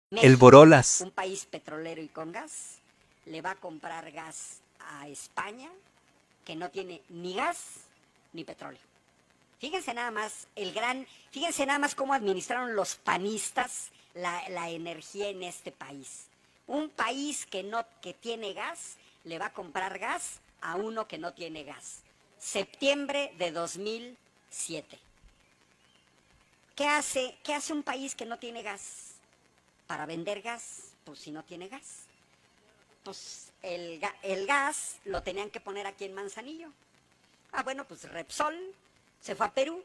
México, El Borolas. un país petrolero y con gas, le va a comprar gas a España, que no tiene ni gas ni petróleo. Fíjense nada más fíjense nada más cómo administraron los panistas la energía en este país. Un país que tiene gas, le va a comprar gas a uno que no tiene gas. Septiembre de 2007. ¿Qué hace un país que no tiene gas? Para vender gas, pues si no tiene gas. Pues el gas lo tenían que poner aquí en Manzanillo. Bueno, pues Repsol se fue a Perú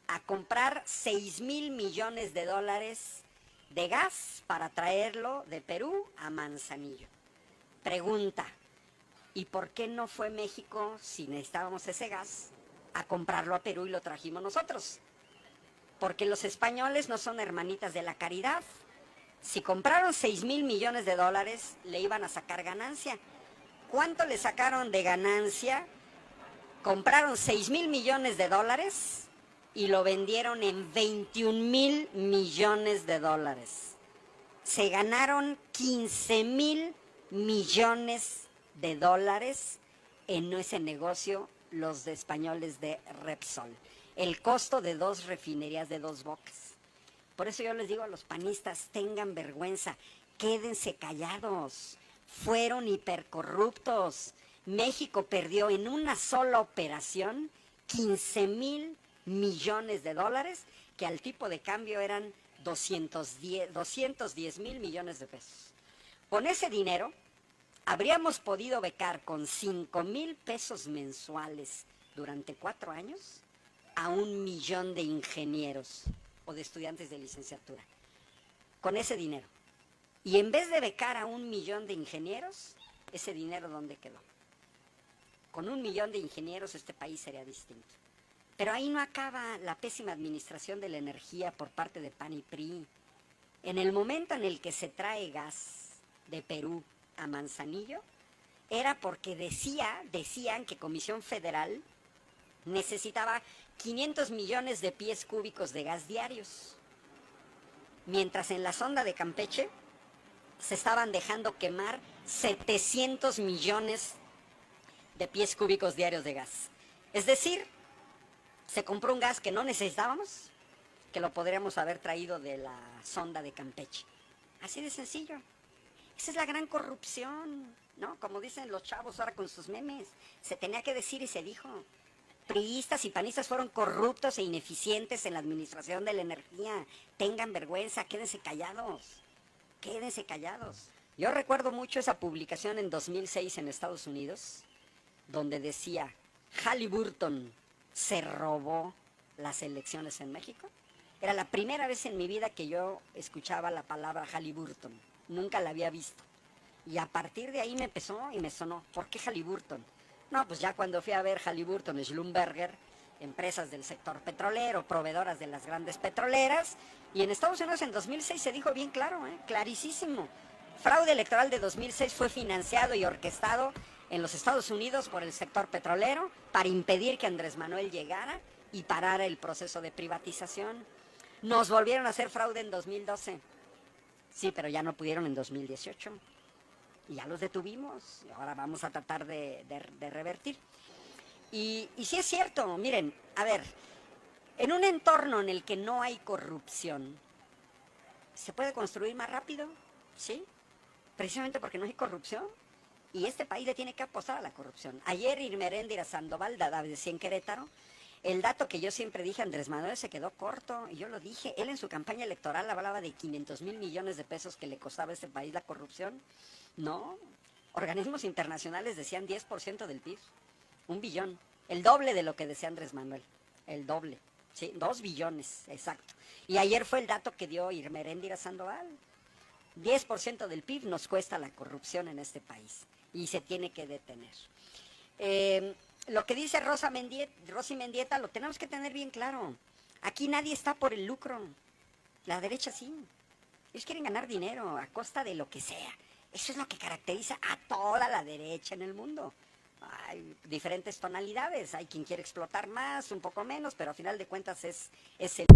a comprar 6,000 millones de dólares de gas para traerlo de Perú a Manzanillo. Pregunta, ¿y por qué no fue México, si necesitábamos ese gas, a comprarlo a Perú y lo trajimos nosotros? Porque los españoles no son hermanitas de la caridad. Si compraron 6,000 millones de dólares, le iban a sacar ganancia. ¿Cuánto le sacaron de ganancia? Compraron 6,000 millones de dólares y lo vendieron en 21,000 millones de dólares. Se ganaron 15,000 millones de dólares en ese negocio los españoles de Repsol. El costo de 2 refinerías de 2 Bocas. Por eso yo les digo a los panistas, tengan vergüenza, quédense callados. Fueron hipercorruptos. México perdió en una sola operación 15,000 millones de dólares, que al tipo de cambio eran 210,000 millones de pesos. Con ese dinero habríamos podido becar con 5,000 pesos mensuales durante 4 años a 1,000,000 de ingenieros o de estudiantes de licenciatura. Con ese dinero. Y en vez de becar a 1,000,000 de ingenieros, ese dinero ¿dónde quedó? Con 1,000,000 de ingenieros este país sería distinto. Pero ahí no acaba la pésima administración de la energía por parte de PAN y PRI. En el momento en el que se trae gas de Perú a Manzanillo, era porque decían que Comisión Federal necesitaba 500 millones de pies cúbicos de gas diarios. Mientras en la sonda de Campeche se estaban dejando quemar 700 millones de pies cúbicos diarios de gas. Es decir, se compró un gas que no necesitábamos, que lo podríamos haber traído de la sonda de Campeche. Así de sencillo. Esa es la gran corrupción, ¿no? Como dicen los chavos ahora con sus memes. Se tenía que decir y se dijo. Priistas y panistas fueron corruptos e ineficientes en la administración de la energía. Tengan vergüenza, quédense callados. Quédense callados. Yo recuerdo mucho esa publicación en 2006 en Estados Unidos, donde decía, Halliburton se robó las elecciones en México. Era la primera vez en mi vida que yo escuchaba la palabra Halliburton. Nunca la había visto. Y a partir de ahí me empezó y me sonó. ¿Por qué Halliburton? No, pues ya cuando fui a ver Halliburton, Schlumberger, empresas del sector petrolero, proveedoras de las grandes petroleras, y en Estados Unidos en 2006 se dijo bien claro, clarísimo. Fraude electoral de 2006 fue financiado y orquestado en los Estados Unidos por el sector petrolero para impedir que Andrés Manuel llegara y parara el proceso de privatización. Nos volvieron a hacer fraude en 2012. Sí, pero ya no pudieron en 2018. Y ya los detuvimos. Y ahora vamos a tratar de revertir. Y sí es cierto, miren, a ver, en un entorno en el que no hay corrupción, ¿se puede construir más rápido? ¿Sí? Precisamente porque no hay corrupción. Y este país le tiene que apostar a la corrupción. Ayer Irmeréndira Sandoval decía en Querétaro, el dato que yo siempre dije, Andrés Manuel se quedó corto, y yo lo dije, él en su campaña electoral hablaba de 500,000 millones de pesos que le costaba a este país la corrupción. No, organismos internacionales decían 10% del PIB, 1,000,000,000, el doble de lo que decía Andrés Manuel, el doble, sí, 2 billones, exacto. Y ayer fue el dato que dio Irmeréndira Sandoval, 10% del PIB nos cuesta la corrupción en este país, y se tiene que detener. Lo que dice Rosy Mendieta lo tenemos que tener bien claro. Aquí nadie está por el lucro. La derecha sí. Ellos quieren ganar dinero a costa de lo que sea. Eso es lo que caracteriza a toda la derecha en el mundo. Hay diferentes tonalidades. Hay quien quiere explotar más, un poco menos, pero a final de cuentas es el...